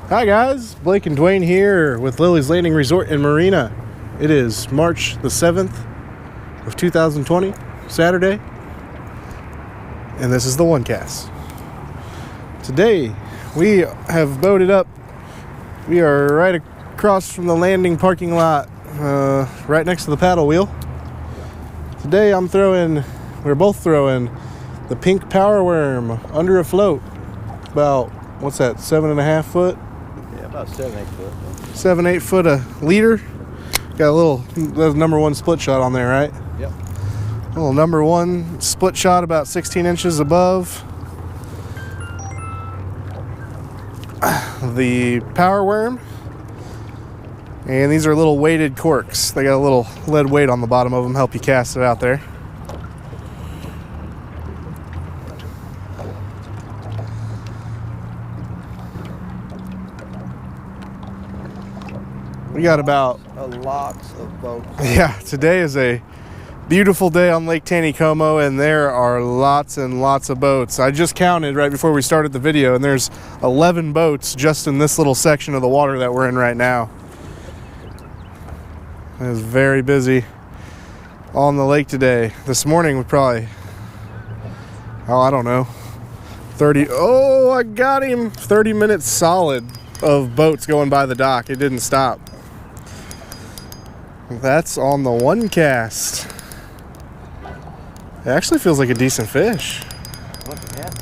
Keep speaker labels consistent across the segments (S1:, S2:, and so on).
S1: Hi guys, Blake and Dwayne here with Lilleys Landing Resort and Marina. It is March the 7th of 2020, Saturday, and this is the One Cast. Today we have boated up. We are right across from the landing parking lot, right next to the paddle wheel. Today we're both throwing the pink power worm under a float. About, what's that, 7.5 foot?
S2: Yeah, about 7-8 foot.
S1: 7-8 foot a leader. Got a little, that's number one split shot on there, right?
S2: Yep.
S1: A little number one split shot about 16 inches above the power worm. And these are little weighted corks. They got a little lead weight on the bottom of them, help you cast it out there. We got about
S2: lots of boats.
S1: Yeah, today is a beautiful day on Lake Taneycomo, and there are lots and lots of boats. I just counted right before we started the video, and there's 11 boats just in this little section of the water that we're in right now. It is very busy on the lake today. This morning we probably, I don't know, 30, oh, I got him, 30 minutes solid of boats going by the dock. It didn't stop. That's on the One Cast. It actually feels like a decent fish.
S2: What the net?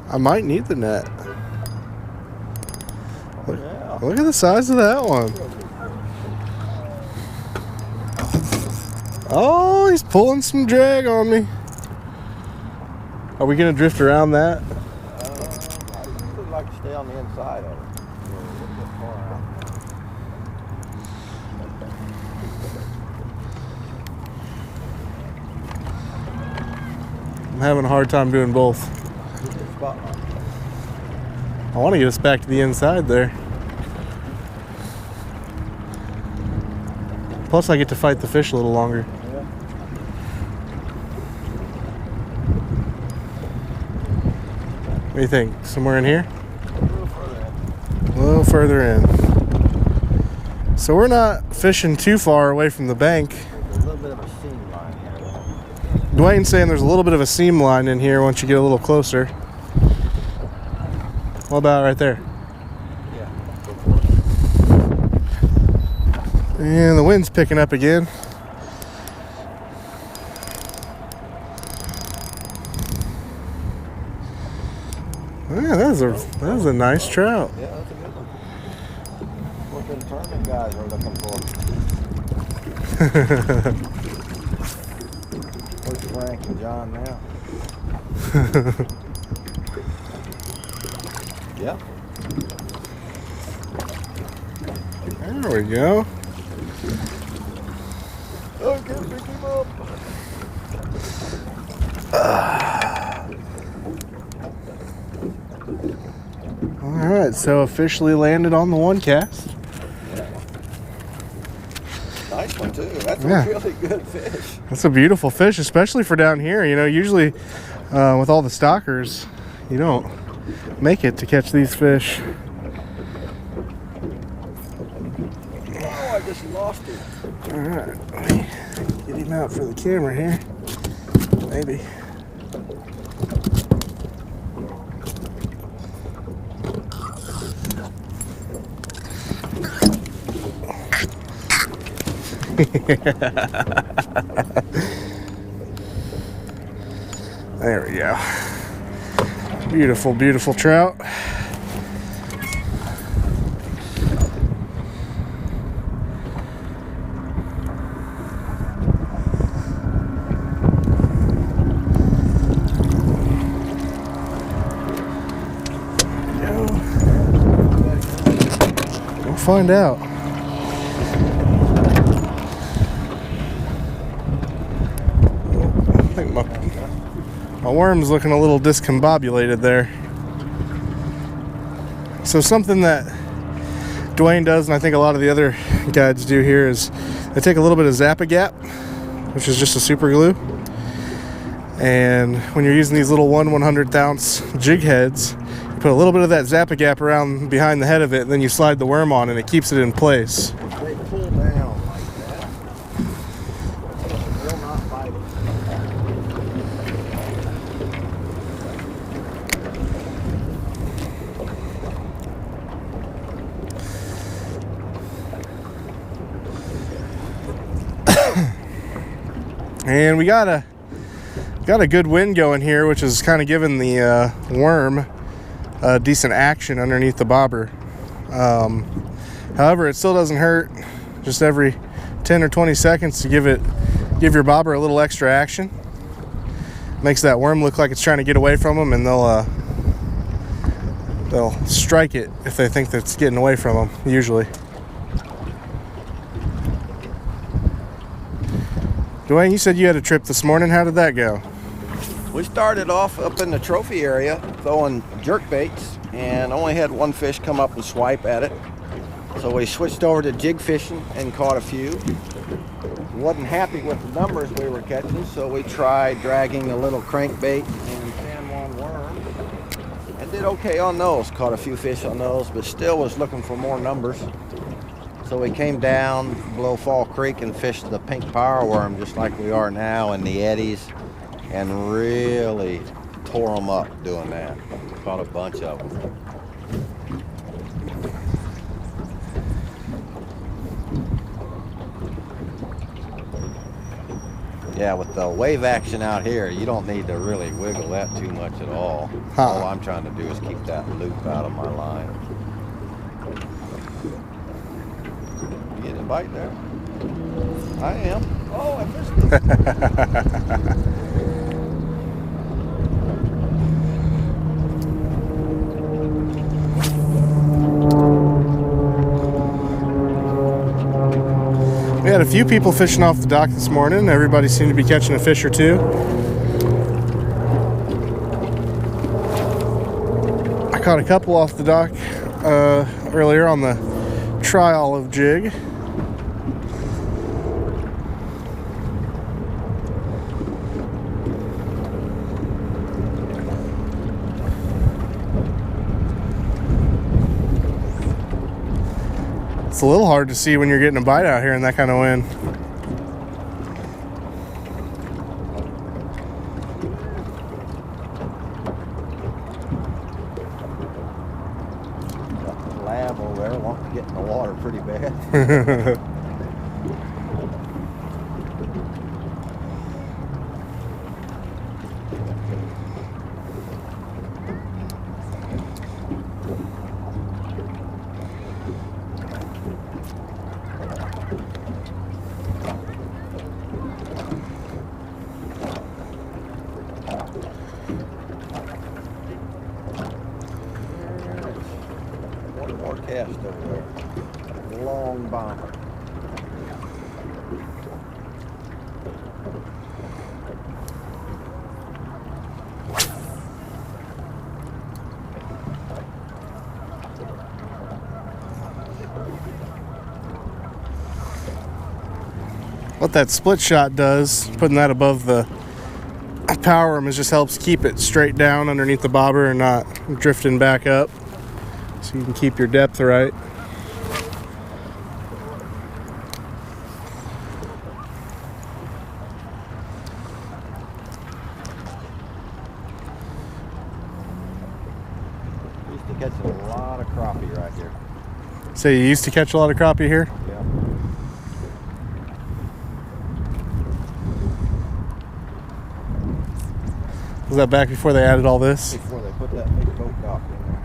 S1: I might need the net.
S2: Yeah.
S1: Look at the size of that one. Oh, he's pulling some drag on me. Are we gonna drift around that?
S2: I usually like to stay on the inside of it.
S1: I'm having a hard time doing both. I want to get us back to the inside there. Plus I get to fight the fish a little longer.
S2: Yeah.
S1: What do you think? Somewhere in here?
S2: A little further in.
S1: A little further in. So we're not fishing too far away from the bank.
S2: There's a little bit of a seam line here.
S1: Dwayne's saying there's a little bit of a seam line in here once you get a little closer. What about right there?
S2: Yeah.
S1: And the wind's picking up again. Yeah, that was a nice trout.
S2: Yeah, that's a good one. What the tournament guys are looking for. Where's Frank and John now? Yep.
S1: There we go.
S2: Oh, I can't pick him up.
S1: Alright, so officially landed on the One Cast.
S2: Nice one too. That's
S1: Yeah.
S2: a really good fish.
S1: That's a beautiful fish, especially for down here. You know, usually with all the stockers, you don't make it to catch these fish.
S2: Oh, I just lost it.
S1: Alright, let me get him out for the camera here. Maybe. There we go. Beautiful, beautiful trout. We'll find out. I think my worm's looking a little discombobulated there. So something that Dwayne does, and I think a lot of the other guides do here, is they take a little bit of Zap-A-Gap, which is just a super glue, and when you're using these little 1/100th ounce jig heads, Put a little bit of that Zap-A-Gap around behind the head of it, and then you slide the worm on and it keeps it in place.
S2: They pull down like that. It will not bite it.
S1: And we got a good wind going here, which is kind of giving the worm decent action underneath the bobber. However, it still doesn't hurt just every 10 or 20 seconds to give your bobber a little extra action. Makes that worm look like it's trying to get away from them, and they'll strike it if they think that it's getting away from them, usually. Dwayne, you said you had a trip this morning. How did that go?
S2: We started off up in the trophy area throwing jerk baits and only had one fish come up and swipe at it. So we switched over to jig fishing and caught a few. Wasn't happy with the numbers we were catching, so we tried dragging a little crankbait and San Juan worm and did okay on those. Caught a few fish on those, but still was looking for more numbers. So we came down below Fall Creek and fished the pink power worm just like we are now in the eddies, and really tore them up doing that. Caught a bunch of them. Yeah, with the wave action out here, you don't need to really wiggle that too much at all. All I'm trying to do is keep that loop out of my line. You getting a bite there? I am. Oh, I missed it.
S1: We had a few people fishing off the dock this morning. Everybody seemed to be catching a fish or two. I caught a couple off the dock earlier on the tri-olive jig. It's a little hard to see when you're getting a bite out here in that kind of wind.
S2: Got the lab over there wanting to get in the water pretty bad. One more cast over there. Long bomber.
S1: What that split shot does, putting that above the power worm, is just helps keep it straight down underneath the bobber and not drifting back up, so you can keep your depth right.
S2: Used to catch a lot of crappie right here.
S1: So you used to catch a lot of crappie here?
S2: Yeah.
S1: Was that back before they added all this?
S2: Before they put that big boat dock in there.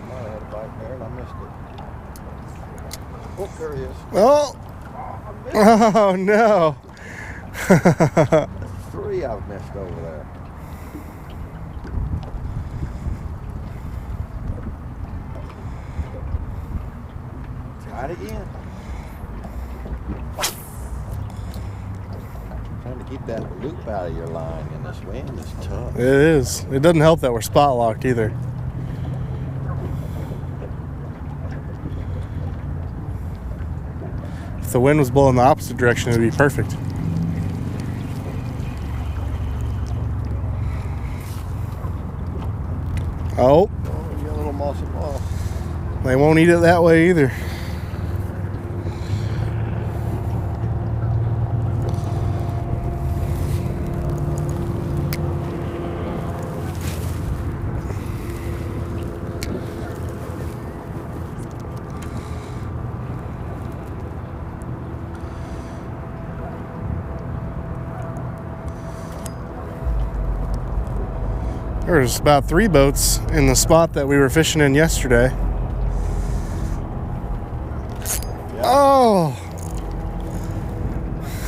S2: I had a bite there and I missed it. Oh, there he is.
S1: Oh! Oh, no.
S2: Three I've missed over there. Try it again. Trying to keep that loop out of your line in this wind is tough.
S1: It is. It doesn't help that we're spot locked either. If the wind was blowing the opposite direction, it would be perfect. Oh.
S2: Oh, you got a little mossy ball.
S1: They won't eat it that way either. There's about 3 boats in the spot that we were fishing in yesterday.
S2: Yeah.
S1: Oh!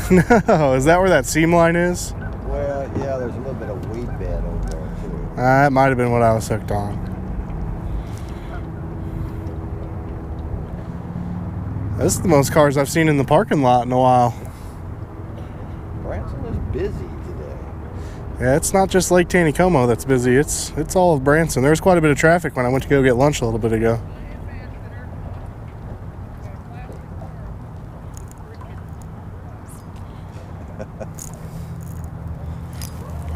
S1: No, is that where that seam line is?
S2: Well, yeah, there's a little bit of weed bed over there, too.
S1: That might have been what I was hooked on. This is the most cars I've seen in the parking lot in a while.
S2: Branson is busy today.
S1: Yeah, it's not just Lake Taneycomo that's busy. It's all of Branson. There was quite a bit of traffic when I went to go get lunch a little bit ago.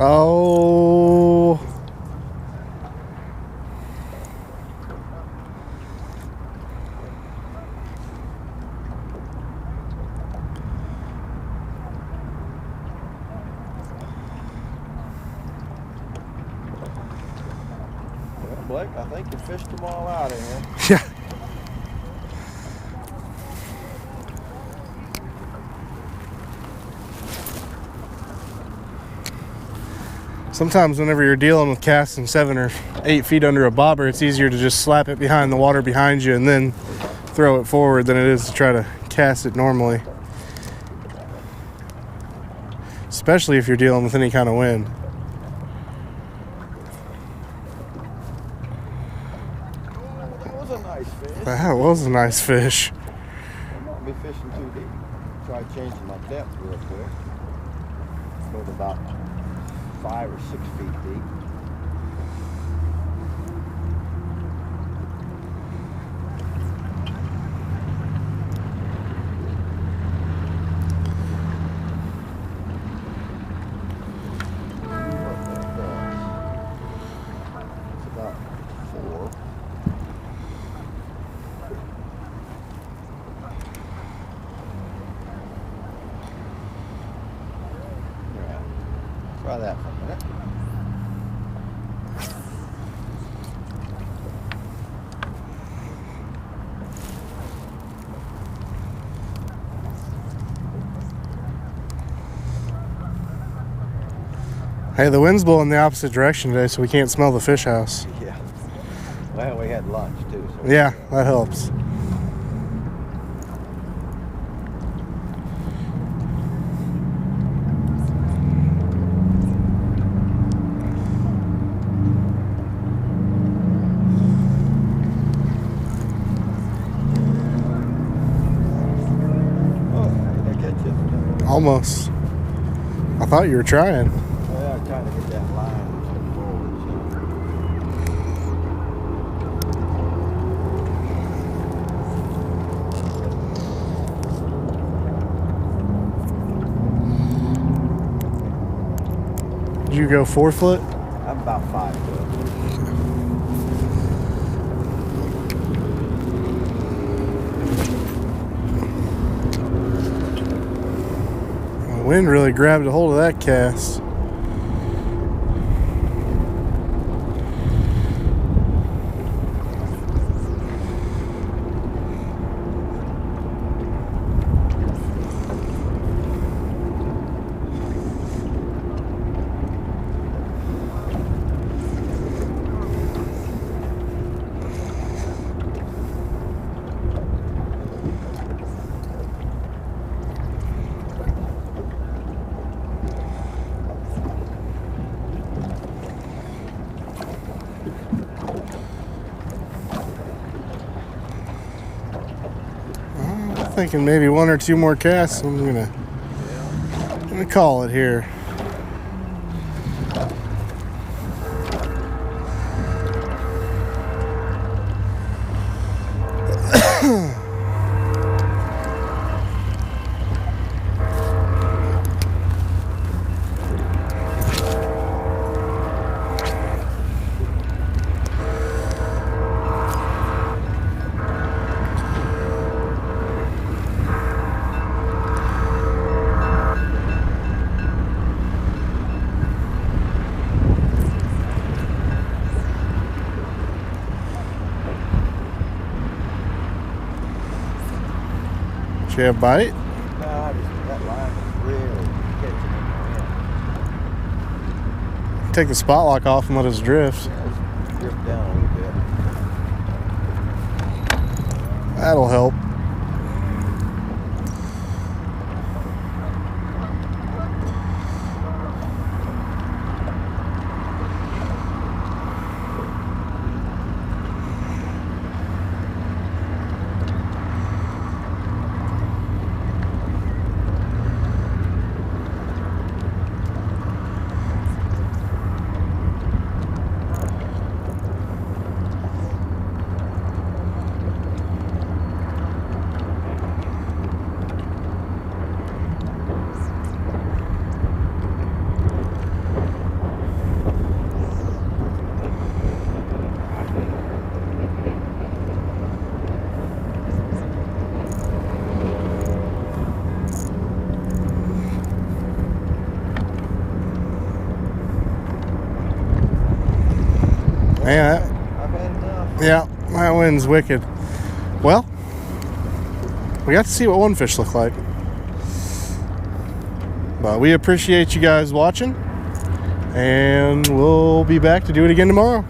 S1: Oh.
S2: Well, Blake, I think you fished them all out of here.
S1: Yeah. Sometimes whenever you're dealing with casting 7 or 8 feet under a bobber, it's easier to just slap it behind the water behind you and then throw it forward than it is to try to cast it normally. Especially if you're dealing with any kind of wind.
S2: That was a nice fish.
S1: That was a nice fish.
S2: I might be fishing too deep. Try changing my depth real quick. Go to about 5 or 6 feet deep. It's about 4. Yeah. Try that for a minute.
S1: Hey, the wind's blowing the opposite direction today, so we can't smell the fish house.
S2: Yeah. Well, we had lunch too. So
S1: Yeah, that helps.
S2: Oh, did I catch it?
S1: Almost. I thought you were trying.
S2: Well, I'm trying to get that line forward.
S1: Did you go 4 foot?
S2: I'm about 5 foot.
S1: The wind really grabbed a hold of that cast. thinking maybe 1 or 2 more casts. I'm gonna call it here. Did you have a bite?
S2: No, that line is really catching in
S1: Take the spot lock off and let us drift.
S2: the wind. Let's drift down a little bit.
S1: That'll help. Man,
S2: I've had enough.
S1: yeah, that wind's wicked. Well, we got to see what one fish look like. But we appreciate you guys watching, and we'll be back to do it again tomorrow.